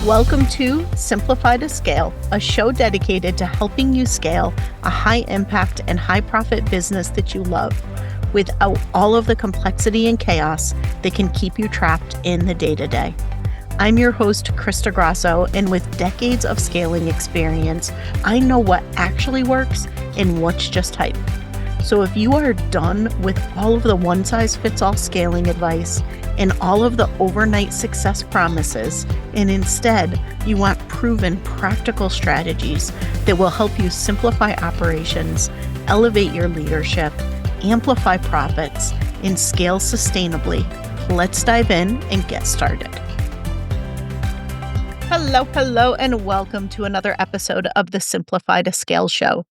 Welcome to Simplify to Scale, a show dedicated to helping you scale a high impact and high profit business that you love without all of the complexity and chaos that can keep you trapped in the day-to-day. I'm your host, Krista Grasso, and with decades of scaling experience, I know what actually works and what's just hype. So if you are done with all of the one-size-fits-all scaling advice and all of the overnight success promises, and instead you want proven practical strategies that will help you simplify operations, elevate your leadership, amplify profits, and scale sustainably, let's dive in and get started. Hello, and welcome to another episode of the Simplify to Scale show.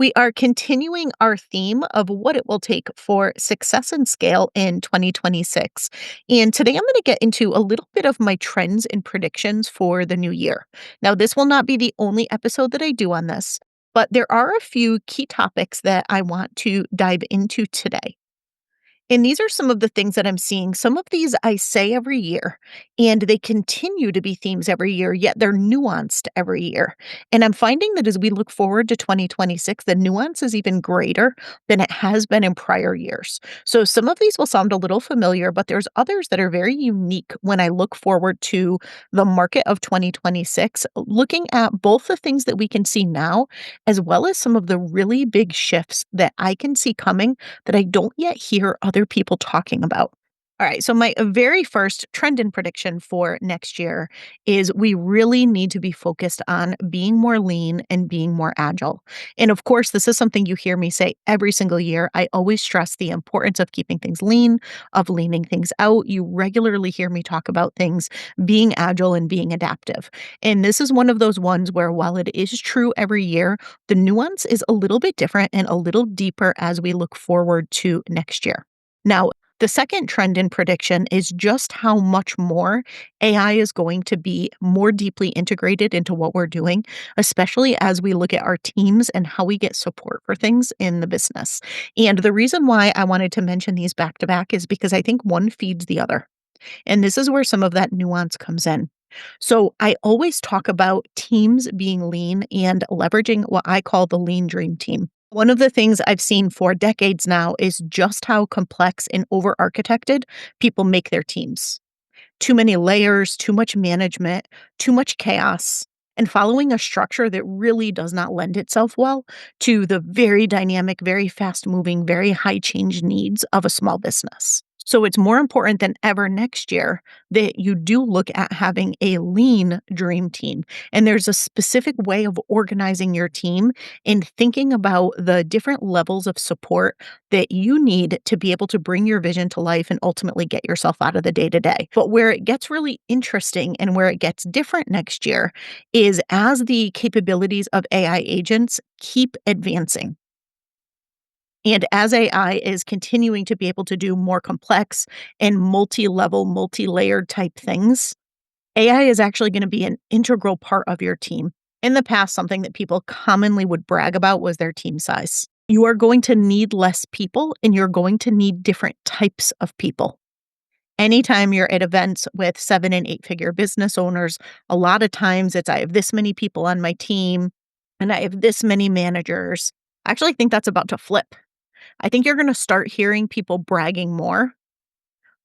We are continuing our theme of what it will take for success and scale in 2026. And today I'm going to get into a little bit of my trends and predictions for the new year. Now, this will not be the only episode that I do on this, but there are a few key topics that I want to dive into today. And these are some of the things that I'm seeing. Some of these I say every year, and they continue to be themes every year, yet they're nuanced every year. And I'm finding that as we look forward to 2026, the nuance is even greater than it has been in prior years. So some of these will sound a little familiar, but there's others that are very unique when I look forward to the market of 2026, looking at both the things that we can see now, as well as some of the really big shifts that I can see coming that I don't yet hear other people talking about. All right, so my very first trend and prediction for next year is we really need to be focused on being more lean and being more agile. And of course, this is something you hear me say every single year. I always stress the importance of keeping things lean, of leaning things out. You regularly hear me talk about things being agile and being adaptive. And this is one of those ones where while it is true every year, the nuance is a little bit different and a little deeper as we look forward to next year. Now, the second trend in prediction is just how much more AI is going to be more deeply integrated into what we're doing, especially as we look at our teams and how we get support for things in the business. And the reason why I wanted to mention these back to back is because I think one feeds the other. And this is where some of that nuance comes in. So I always talk about teams being lean and leveraging what I call the lean dream team. One of the things I've seen for decades now is just how complex and over-architected people make their teams. Too many layers, too much management, too much chaos, and following a structure that really does not lend itself well to the very dynamic, very fast-moving, very high change needs of a small business. So it's more important than ever next year that you do look at having a lean dream team. And there's a specific way of organizing your team and thinking about the different levels of support that you need to be able to bring your vision to life and ultimately get yourself out of the day-to-day. But where it gets really interesting and where it gets different next year is as the capabilities of AI agents keep advancing. And as AI is continuing to be able to do more complex and multi-level, multi-layered type things, AI is actually going to be an integral part of your team. In the past, something that people commonly would brag about was their team size. You are going to need less people and you're going to need different types of people. Anytime you're at events with 7 and 8 figure business owners, a lot of times it's I have this many people on my team and I have this many managers. I actually think that's about to flip. I think you're going to start hearing people bragging more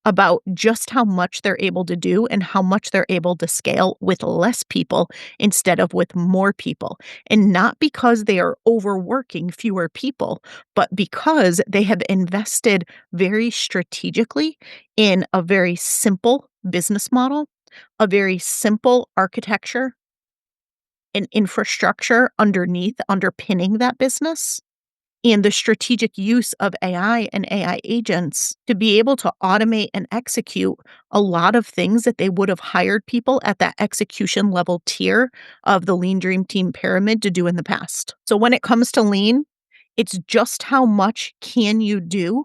about just how much they're able to do and how much they're able to scale with less people instead of with more people. And not because they are overworking fewer people, but because they have invested very strategically in a very simple business model, a very simple architecture, and infrastructure underpinning that business and the strategic use of AI and AI agents to be able to automate and execute a lot of things that they would have hired people at that execution level tier of the Lean Dream Team pyramid to do in the past. So when it comes to lean, it's just how much can you do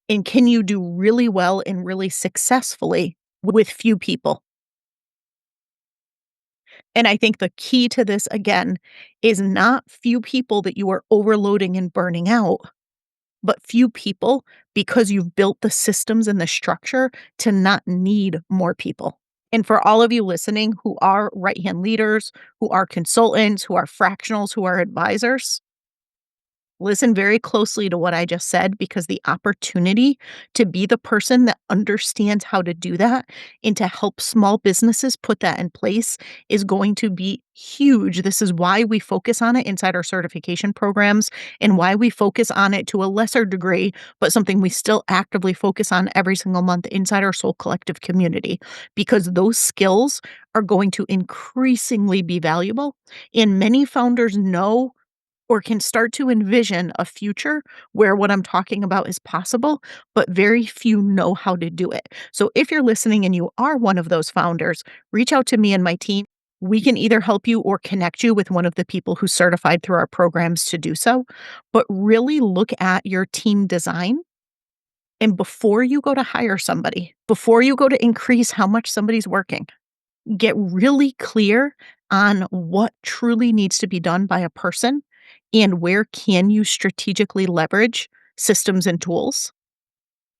and can you do really well and really successfully with few people. And I think the key to this, again, is not few people that you are overloading and burning out, but few people because you've built the systems and the structure to not need more people. And for all of you listening who are right hand leaders, who are consultants, who are fractionals, who are advisors, listen very closely to what I just said because the opportunity to be the person that understands how to do that and to help small businesses put that in place is going to be huge. This is why we focus on it inside our certification programs and why we focus on it to a lesser degree, but something we still actively focus on every single month inside our Soul Collective community, because those skills are going to increasingly be valuable. And many founders know or can start to envision a future where what I'm talking about is possible, but very few know how to do it. So if you're listening and you are one of those founders, reach out to me and my team. We can either help you or connect you with one of the people who's certified through our programs to do so. But really look at your team design. And before you go to hire somebody, before you go to increase how much somebody's working, get really clear on what truly needs to be done by a person and where can you strategically leverage systems and tools,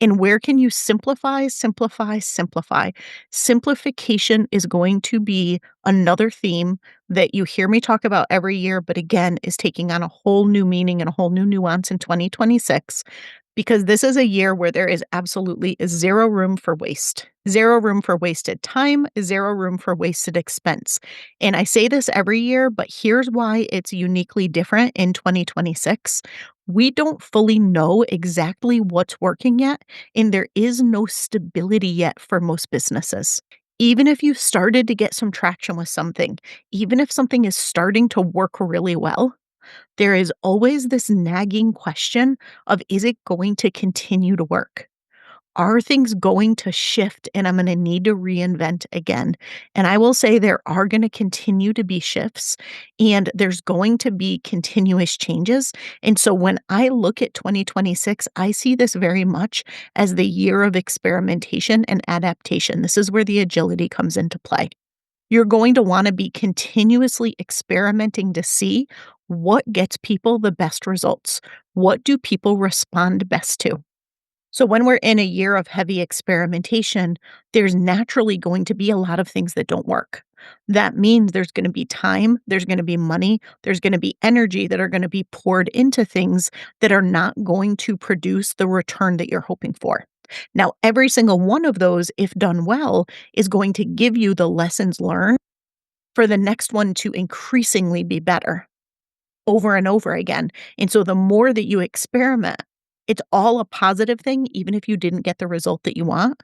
and where can you simplify, simplify, simplify. Simplification is going to be another theme that you hear me talk about every year, but again is taking on a whole new meaning and a whole new nuance in 2026, because this is a year where there is absolutely zero room for waste, zero room for wasted time, zero room for wasted expense. And I say this every year, but here's why it's uniquely different in 2026. We don't fully know exactly what's working yet, and there is no stability yet for most businesses. Even if you started to get some traction with something, even if something is starting to work really well, there is always this nagging question of, is it going to continue to work? Are things going to shift and I'm going to need to reinvent again? And I will say there are going to continue to be shifts and there's going to be continuous changes. And so when I look at 2026, I see this very much as the year of experimentation and adaptation. This is where the agility comes into play. You're going to want to be continuously experimenting to see what gets people the best results. What do people respond best to? So, when we're in a year of heavy experimentation, there's naturally going to be a lot of things that don't work. That means there's going to be time, there's going to be money, there's going to be energy that are going to be poured into things that are not going to produce the return that you're hoping for. Now, every single one of those, if done well, is going to give you the lessons learned for the next one to increasingly be better over and over again. And so the more that you experiment, it's all a positive thing, even if you didn't get the result that you want,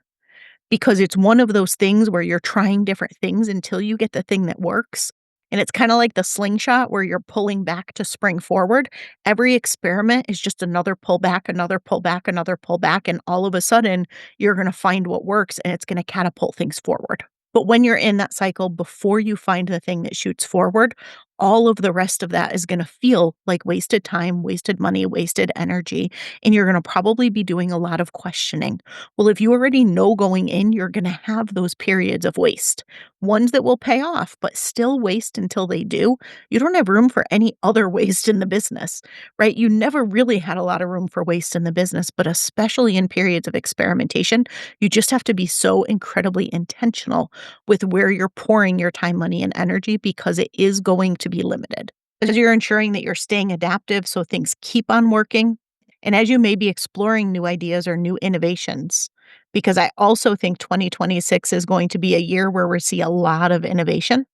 because it's one of those things where you're trying different things until you get the thing that works. And it's kind of like the slingshot where you're pulling back to spring forward. Every experiment is just another pullback, another pullback, another pullback. And all of a sudden, you're going to find what works and it's going to catapult things forward. But when you're in that cycle, before you find the thing that shoots forward, all of the rest of that is going to feel like wasted time, wasted money, wasted energy. And you're going to probably be doing a lot of questioning. Well, if you already know going in, you're going to have those periods of waste, ones that will pay off, but still waste until they do. You don't have room for any other waste in the business, right? You never really had a lot of room for waste in the business, but especially in periods of experimentation, you just have to be so incredibly intentional with where you're pouring your time, money, and energy because it is going to be limited. As you're ensuring that you're staying adaptive so things keep on working, and as you may be exploring new ideas or new innovations, because I also think 2026 is going to be a year where we see a lot of innovation.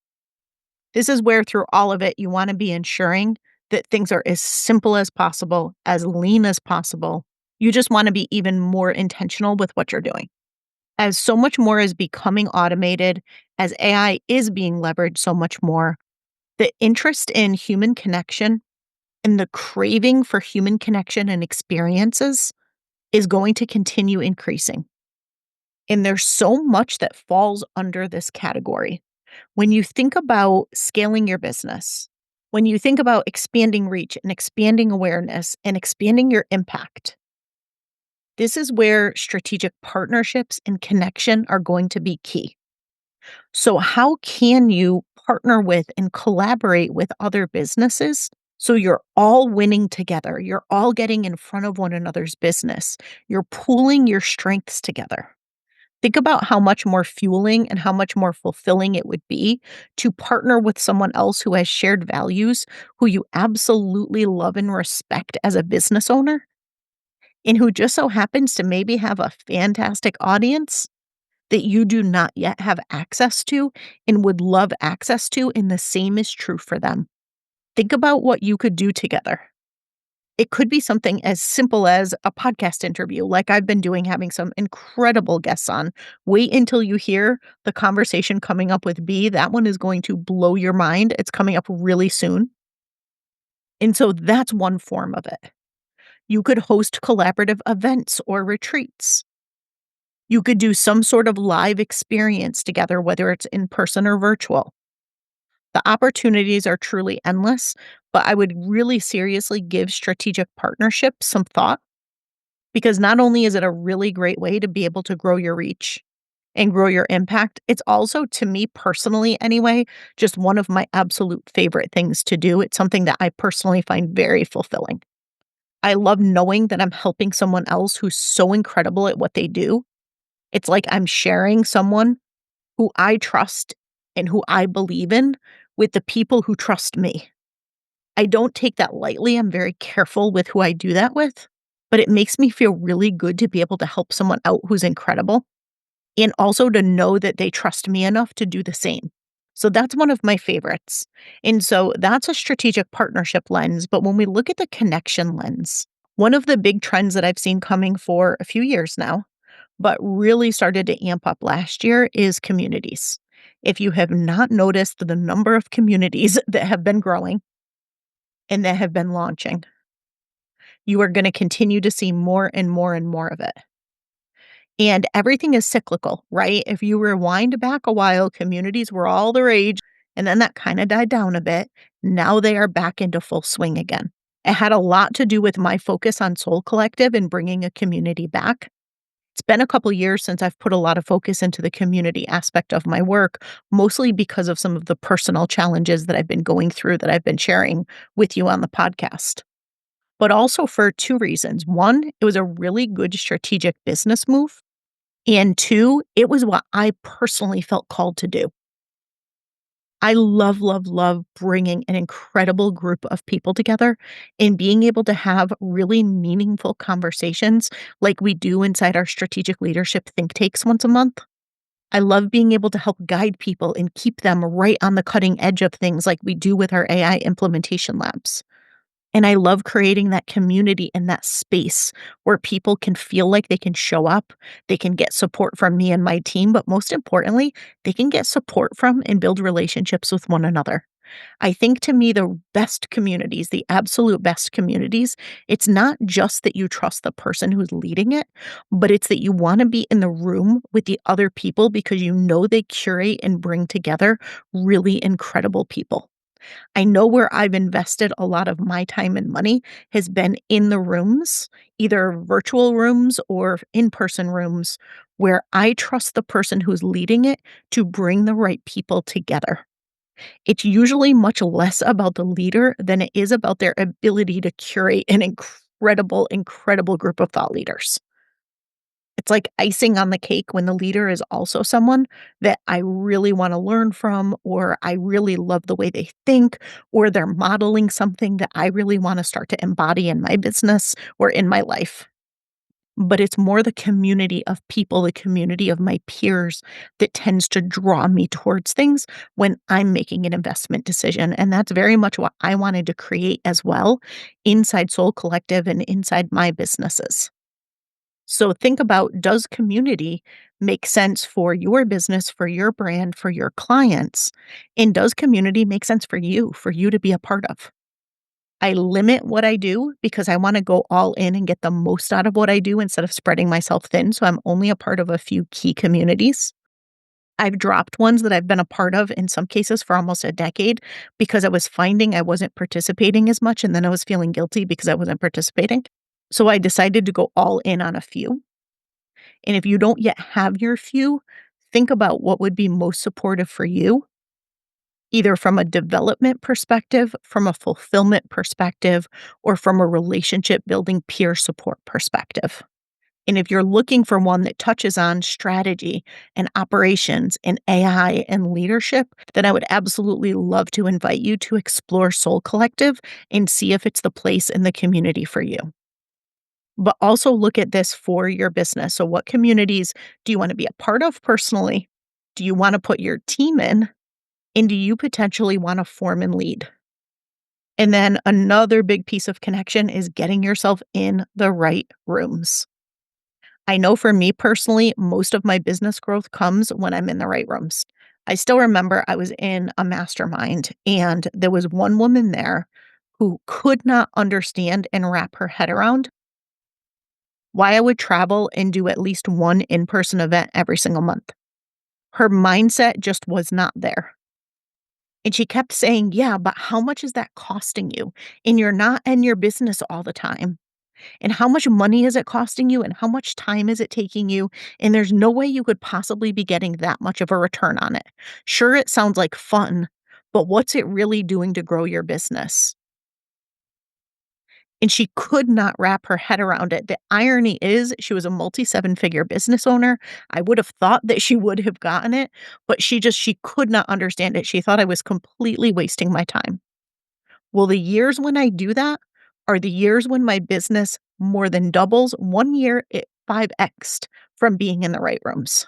This is where, through all of it, you want to be ensuring that things are as simple as possible, as lean as possible. You just want to be even more intentional with what you're doing. As so much more is becoming automated, as AI is being leveraged so much more, the interest in human connection and the craving for human connection and experiences is going to continue increasing. And there's so much that falls under this category. When you think about scaling your business, when you think about expanding reach and expanding awareness and expanding your impact, this is where strategic partnerships and connection are going to be key. So, how can you partner with and collaborate with other businesses so you're all winning together? You're all getting in front of one another's business. You're pooling your strengths together. Think about how much more fueling and how much more fulfilling it would be to partner with someone else who has shared values, who you absolutely love and respect as a business owner, and who just so happens to maybe have a fantastic audience that you do not yet have access to and would love access to, and the same is true for them. Think about what you could do together. It could be something as simple as a podcast interview, like I've been doing, having some incredible guests on. Wait until you hear the conversation coming up with B. That one is going to blow your mind. It's coming up really soon. And so that's one form of it. You could host collaborative events or retreats. You could do some sort of live experience together, whether it's in person or virtual. The opportunities are truly endless, but I would really seriously give strategic partnerships some thought, because not only is it a really great way to be able to grow your reach and grow your impact, it's also, to me personally anyway, just one of my absolute favorite things to do. It's something that I personally find very fulfilling. I love knowing that I'm helping someone else who's so incredible at what they do. It's like I'm sharing someone who I trust and who I believe in with the people who trust me. I don't take that lightly. I'm very careful with who I do that with, but it makes me feel really good to be able to help someone out who's incredible, and also to know that they trust me enough to do the same. So that's one of my favorites. And so that's a strategic partnership lens. But when we look at the connection lens, one of the big trends that I've seen coming for a few years now, but really started to amp up last year, is communities. If you have not noticed the number of communities that have been growing and that have been launching, you are going to continue to see more and more and more of it. And everything is cyclical, right? If you rewind back a while, communities were all the rage, and then that kind of died down a bit. Now they are back into full swing again. It had a lot to do with my focus on Soul Collective and bringing a community back. It's been a couple years since I've put a lot of focus into the community aspect of my work, mostly because of some of the personal challenges that I've been going through that I've been sharing with you on the podcast. But also for two reasons. One, it was a really good strategic business move. And two, it was what I personally felt called to do. I love, love, love bringing an incredible group of people together and being able to have really meaningful conversations like we do inside our strategic leadership think tanks once a month. I love being able to help guide people and keep them right on the cutting edge of things like we do with our AI implementation labs. And I love creating that community and that space where people can feel like they can show up, they can get support from me and my team, but most importantly, they can get support from and build relationships with one another. I think, to me, the best communities, the absolute best communities, it's not just that you trust the person who's leading it, but it's that you want to be in the room with the other people because you know they curate and bring together really incredible people. I know where I've invested a lot of my time and money has been in the rooms, either virtual rooms or in-person rooms, where I trust the person who's leading it to bring the right people together. It's usually much less about the leader than it is about their ability to curate an incredible, incredible group of thought leaders. It's like icing on the cake when the leader is also someone that I really wanna learn from, or I really love the way they think, or they're modeling something that I really wanna start to embody in my business or in my life. But it's more the community of people, the community of my peers that tends to draw me towards things when I'm making an investment decision, and that's very much what I wanted to create as well inside Soul Collective and inside my businesses. So think about, does community make sense for your business, for your brand, for your clients? And does community make sense for you to be a part of? I limit what I do because I want to go all in and get the most out of what I do instead of spreading myself thin. So I'm only a part of a few key communities. I've dropped ones that I've been a part of in some cases for almost a decade because I was finding I wasn't participating as much, and then I was feeling guilty because I wasn't participating. So I decided to go all in on a few. And if you don't yet have your few, think about what would be most supportive for you, either from a development perspective, from a fulfillment perspective, or from a relationship building peer support perspective. And if you're looking for one that touches on strategy and operations and AI and leadership, then I would absolutely love to invite you to explore Soul Collective and see if it's the place in the community for you. But also look at this for your business. So, what communities do you want to be a part of personally? Do you want to put your team in? And do you potentially want to form and lead? And then another big piece of connection is getting yourself in the right rooms. I know for me personally, most of my business growth comes when I'm in the right rooms. I still remember I was in a mastermind and there was one woman there who could not understand and wrap her head around why I would travel and do at least one in person event every single month. Her mindset just was not there. And she kept saying, yeah, but how much is that costing you? And you're not in your business all the time. And how much money is it costing you? And how much time is it taking you? And there's no way you could possibly be getting that much of a return on it. Sure, it sounds like fun, but what's it really doing to grow your business? And she could not wrap her head around it. The irony is she was a multi-seven-figure business owner. I would have thought that she would have gotten it, but she could not understand it. She thought I was completely wasting my time. Well, the years when I do that are the years when my business more than doubles. 1 year, it 5x'd from being in the right rooms.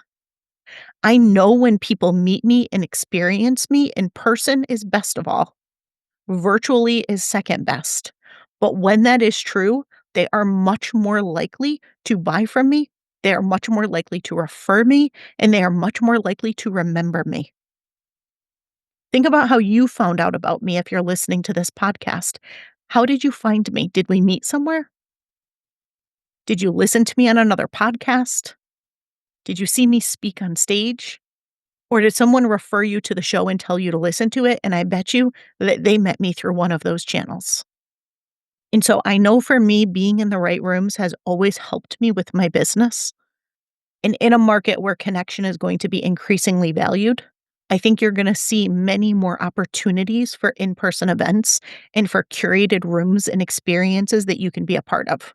I know when people meet me and experience me in person is best of all. Virtually is second best. But when that is true, they are much more likely to buy from me. They are much more likely to refer me, and they are much more likely to remember me. Think about how you found out about me if you're listening to this podcast. How did you find me? Did we meet somewhere? Did you listen to me on another podcast? Did you see me speak on stage? Or did someone refer you to the show and tell you to listen to it? And I bet you that they met me through one of those channels. And so I know for me, being in the right rooms has always helped me with my business. And in a market where connection is going to be increasingly valued, I think you're going to see many more opportunities for in person events and for curated rooms and experiences that you can be a part of.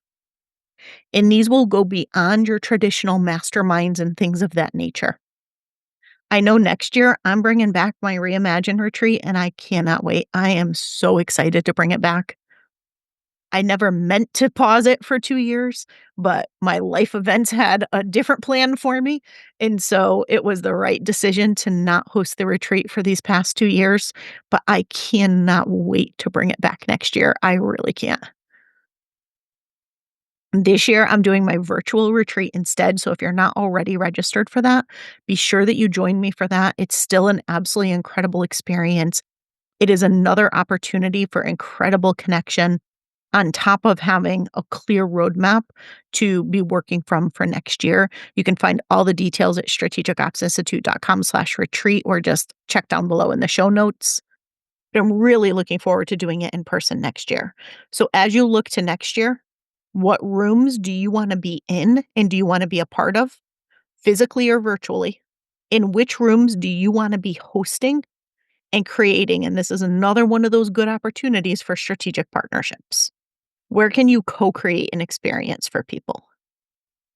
And these will go beyond your traditional masterminds and things of that nature. I know next year I'm bringing back my Reimagine retreat and I cannot wait. I am so excited to bring it back. I never meant to pause it for 2 years, but my life events had a different plan for me, and so it was the right decision to not host the retreat for these past 2 years, but I cannot wait to bring it back next year. I really can't. This year, I'm doing my virtual retreat instead, so if you're not already registered for that, be sure that you join me for that. It's still an absolutely incredible experience. It is another opportunity for incredible connection on top of having a clear roadmap to be working from for next year. You can find all the details at strategicopsinstitute.com/retreat or just check down below in the show notes. But I'm really looking forward to doing it in person next year. So as you look to next year, what rooms do you want to be in and do you want to be a part of, physically or virtually? In which rooms do you want to be hosting and creating? And this is another one of those good opportunities for strategic partnerships. Where can you co-create an experience for people?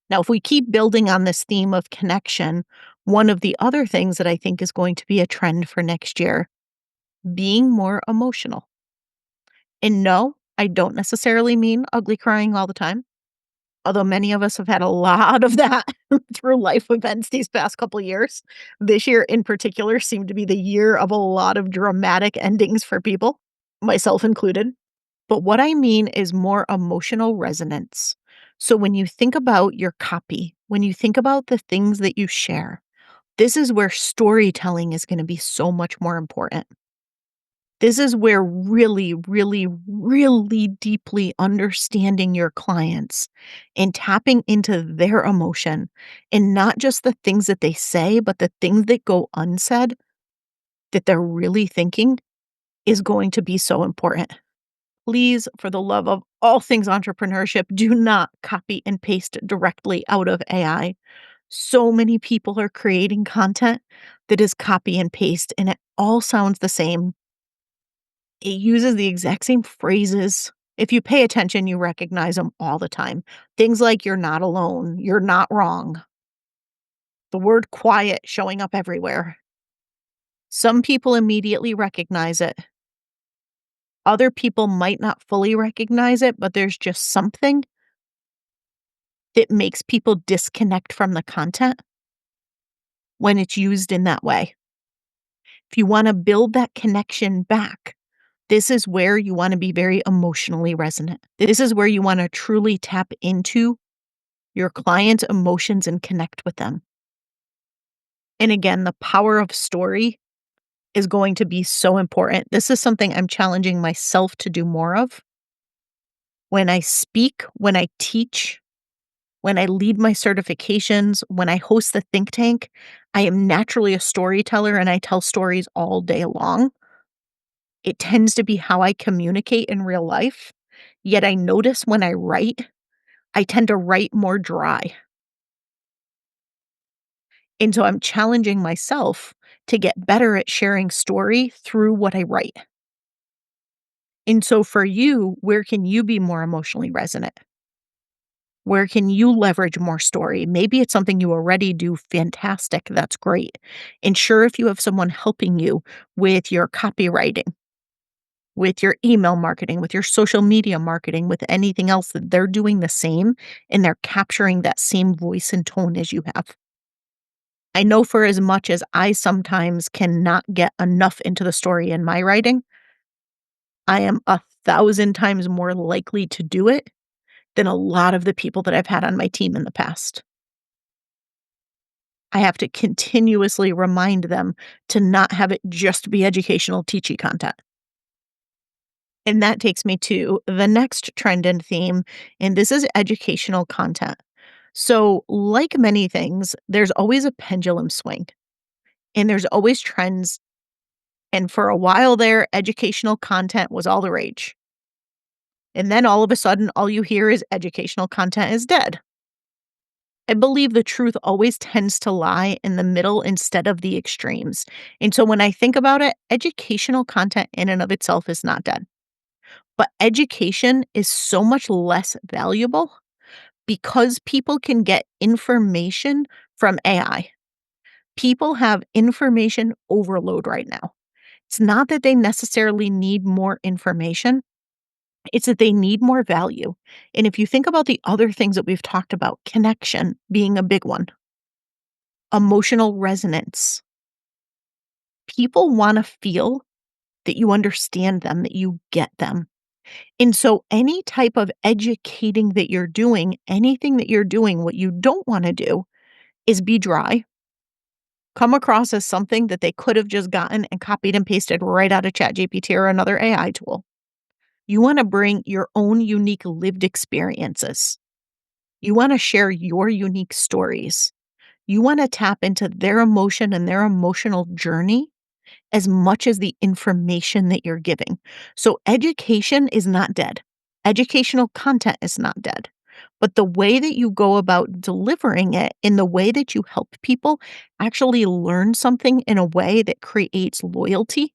Now, if we keep building on this theme of connection, one of the other things that I think is going to be a trend for next year, being more emotional. And no, I don't necessarily mean ugly crying all the time, although many of us have had a lot of that through life events these past couple years. This year in particular seemed to be the year of a lot of dramatic endings for people, myself included. But what I mean is more emotional resonance. So when you think about your copy, when you think about the things that you share, this is where storytelling is going to be so much more important. This is where really, really, really deeply understanding your clients and tapping into their emotion and not just the things that they say, but the things that go unsaid that they're really thinking is going to be so important. Please, for the love of all things entrepreneurship, do not copy and paste directly out of AI. So many people are creating content that is copy and paste, and it all sounds the same. It uses the exact same phrases. If you pay attention, you recognize them all the time. Things like "you're not alone," "you're not wrong," the word "quiet" showing up everywhere. Some people immediately recognize it. Other people might not fully recognize it, but there's just something that makes people disconnect from the content when it's used in that way. If you wanna build that connection back, this is where you wanna be very emotionally resonant. This is where you wanna truly tap into your client's emotions and connect with them. And again, the power of story is going to be so important. This is something I'm challenging myself to do more of. When I speak, when I teach, when I lead my certifications, when I host the think tank, I am naturally a storyteller and I tell stories all day long. It tends to be how I communicate in real life. Yet I notice when I write, I tend to write more dry. And so I'm challenging myself to get better at sharing story through what I write. And so for you, where can you be more emotionally resonant? Where can you leverage more story? Maybe it's something you already do fantastic. That's great. And sure, if you have someone helping you with your copywriting, with your email marketing, with your social media marketing, with anything else that they're doing the same and they're capturing that same voice and tone as you have. I know for as much as I sometimes cannot get enough into the story in my writing, I am 1,000 times more likely to do it than a lot of the people that I've had on my team in the past. I have to continuously remind them to not have it just be educational, teachy content. And that takes me to the next trend and theme, and this is educational content. So, like many things, there's always a pendulum swing, and there's always trends. And for a while there, educational content was all the rage. And then all of a sudden, all you hear is educational content is dead. I believe the truth always tends to lie in the middle instead of the extremes. And so when I think about it, educational content in and of itself is not dead. But education is so much less valuable because people can get information from AI. People have information overload right now. It's not that they necessarily need more information, it's that they need more value. And if you think about the other things that we've talked about, connection being a big one, emotional resonance, people want to feel that you understand them, that you get them. And so, any type of educating that you're doing, anything that you're doing, what you don't want to do is be dry, come across as something that they could have just gotten and copied and pasted right out of ChatGPT or another AI tool. You want to bring your own unique lived experiences. You want to share your unique stories. You want to tap into their emotion and their emotional journey as much as the information that you're giving. So, education is not dead. Educational content is not dead. But the way that you go about delivering it in the way that you help people actually learn something in a way that creates loyalty,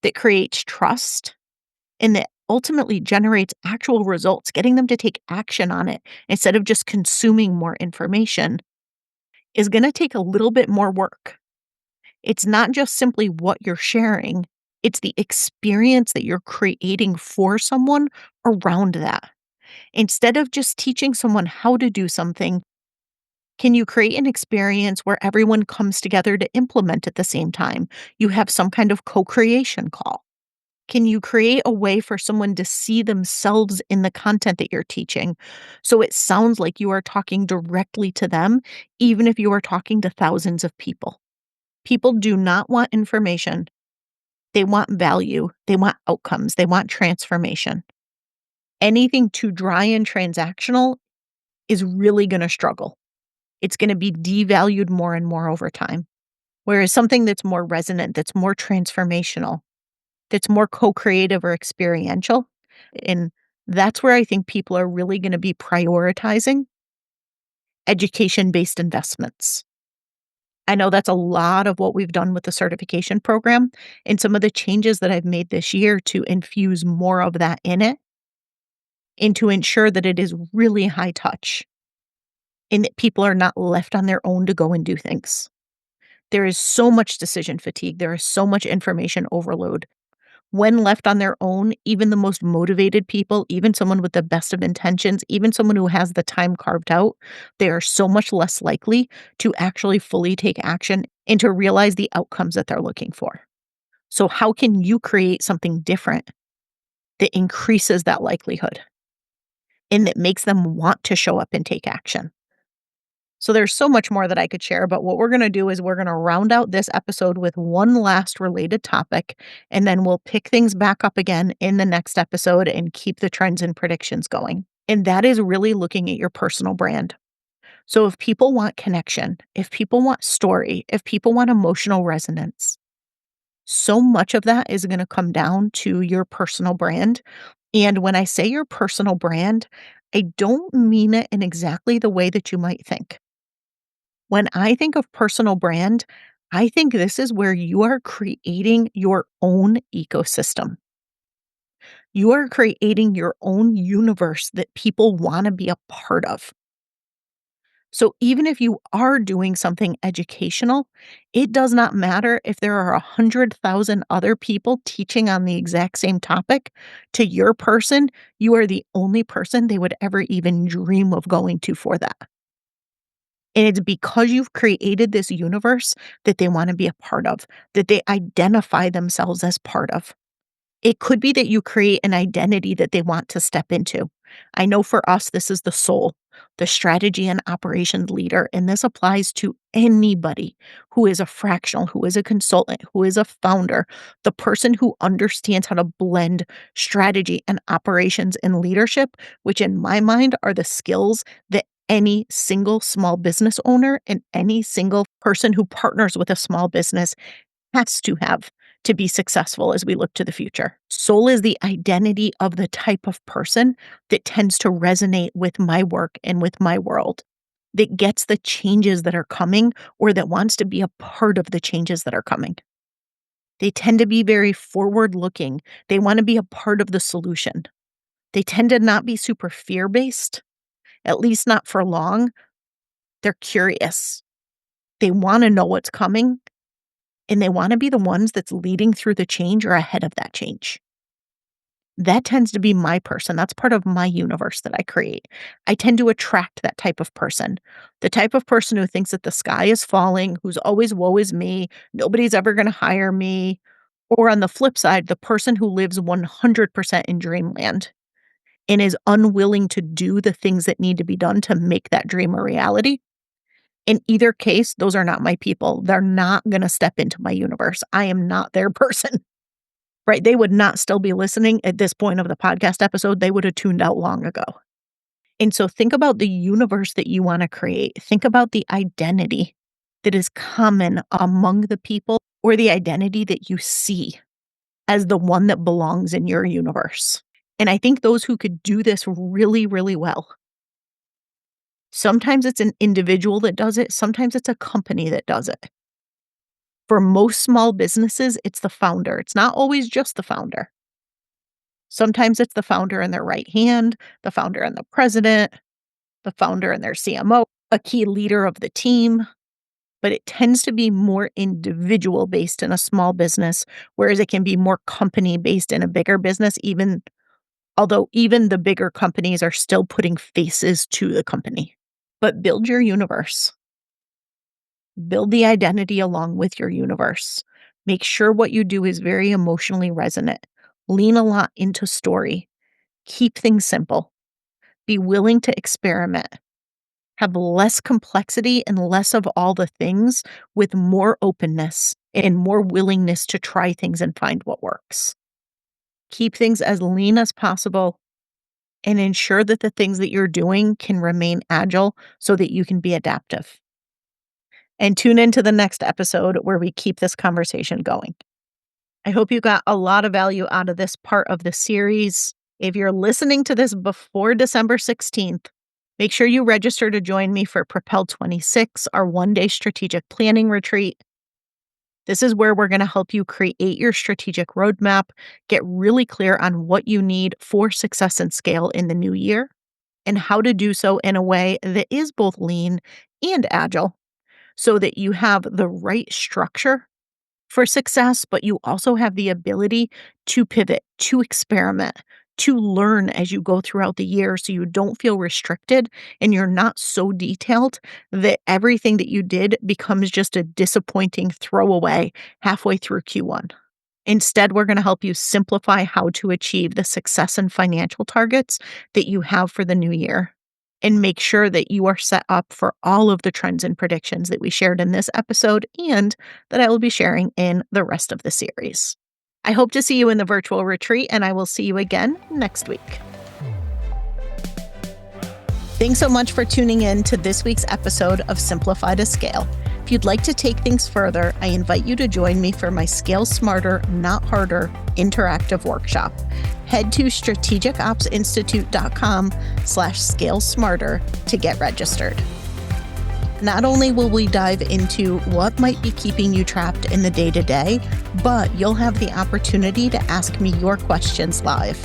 that creates trust, and that ultimately generates actual results, getting them to take action on it instead of just consuming more information is going to take a little bit more work. It's not just simply what you're sharing, it's the experience that you're creating for someone around that. Instead of just teaching someone how to do something, can you create an experience where everyone comes together to implement at the same time? You have some kind of co creation call. Can you create a way for someone to see themselves in the content that you're teaching? So it sounds like you are talking directly to them, even if you are talking to thousands of people. People do not want information. They want value. They want outcomes. They want transformation. Anything too dry and transactional is really going to struggle. It's going to be devalued more and more over time. Whereas something that's more resonant, that's more transformational, that's more co-creative or experiential, and that's where I think people are really going to be prioritizing education-based investments. I know that's a lot of what we've done with the certification program and some of the changes that I've made this year to infuse more of that in it. and to ensure that it is really high touch and that people are not left on their own to go and do things. There is so much decision fatigue. There is so much information overload. When left on their own, even the most motivated people, even someone with the best of intentions, even someone who has the time carved out, they are so much less likely to actually fully take action and to realize the outcomes that they're looking for. So, how can you create something different that increases that likelihood and that makes them want to show up and take action? So there's so much more that I could share, but what we're going to do is we're going to round out this episode with one last related topic, and then we'll pick things back up again in the next episode and keep the trends and predictions going. And that is really looking at your personal brand. So if people want connection, if people want story, if people want emotional resonance, so much of that is going to come down to your personal brand. And when I say your personal brand, I don't mean it in exactly the way that you might think. When I think of personal brand, I think this is where you are creating your own ecosystem. You are creating your own universe that people want to be a part of. So even if you are doing something educational, it does not matter if there are 100,000 other people teaching on the exact same topic. To your person, you are the only person they would ever even dream of going to for that. And it's because you've created this universe that they want to be a part of, that they identify themselves as part of. It could be that you create an identity that they want to step into. I know for us, this is the soul, the strategy and operations leader. And this applies to anybody who is a fractional, who is a consultant, who is a founder, the person who understands how to blend strategy and operations and leadership, which in my mind are the skills that any single small business owner and any single person who partners with a small business has to have to be successful as we look to the future. Soul is the identity of the type of person that tends to resonate with my work and with my world, that gets the changes that are coming or that wants to be a part of the changes that are coming. They tend to be very forward looking. They want to be a part of the solution. They tend to not be super fear based, at least not for long. They're curious. They want to know what's coming. And they want to be the ones that's leading through the change or ahead of that change. That tends to be my person. That's part of my universe that I create. I tend to attract that type of person. The type of person who thinks that the sky is falling, who's always woe is me, nobody's ever going to hire me. Or on the flip side, the person who lives 100% in dreamland and is unwilling to do the things that need to be done to make that dream a reality. In either case, those are not my people. They're not going to step into my universe. I am not their person, right? They would not still be listening at this point of the podcast episode. They would have tuned out long ago. And so think about the universe that you want to create. Think about the identity that is common among the people or the identity that you see as the one that belongs in your universe. And I think those who could do this really, really well. Sometimes it's an individual that does it. Sometimes it's a company that does it. For most small businesses, it's the founder. It's not always just the founder. Sometimes it's the founder and their right hand, the founder and the president, the founder and their CMO, a key leader of the team. But it tends to be more individual based in a small business, whereas it can be more company based in a bigger business, although even the bigger companies are still putting faces to the company. But build your universe. Build the identity along with your universe. Make sure what you do is very emotionally resonant. Lean a lot into story. Keep things simple. Be willing to experiment. Have less complexity and less of all the things with more openness and more willingness to try things and find what works. Keep things as lean as possible and ensure that the things that you're doing can remain agile so that you can be adaptive. And tune into the next episode where we keep this conversation going. I hope you got a lot of value out of this part of the series. If you're listening to this before December 16th, make sure you register to join me for Propel 26, our one-day strategic planning retreat. This is where we're going to help you create your strategic roadmap, get really clear on what you need for success and scale in the new year, and how to do so in a way that is both lean and agile so that you have the right structure for success, but you also have the ability to pivot, to experiment, to learn as you go throughout the year so you don't feel restricted and you're not so detailed that everything that you did becomes just a disappointing throwaway halfway through Q1. Instead, we're going to help you simplify how to achieve the success and financial targets that you have for the new year and make sure that you are set up for all of the trends and predictions that we shared in this episode and that I will be sharing in the rest of the series. I hope to see you in the virtual retreat, and I will see you again next week. Thanks so much for tuning in to this week's episode of Simplify to Scale. If you'd like to take things further, I invite you to join me for my Scale Smarter, Not Harder interactive workshop. Head to strategicopsinstitute.com/scale-smarter to get registered. Not only will we dive into what might be keeping you trapped in the day-to-day, but you'll have the opportunity to ask me your questions live.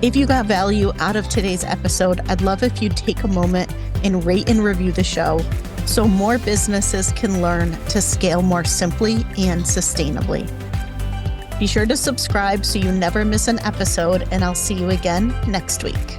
If you got value out of today's episode, I'd love if you'd take a moment and rate and review the show so more businesses can learn to scale more simply and sustainably. Be sure to subscribe so you never miss an episode, and I'll see you again next week.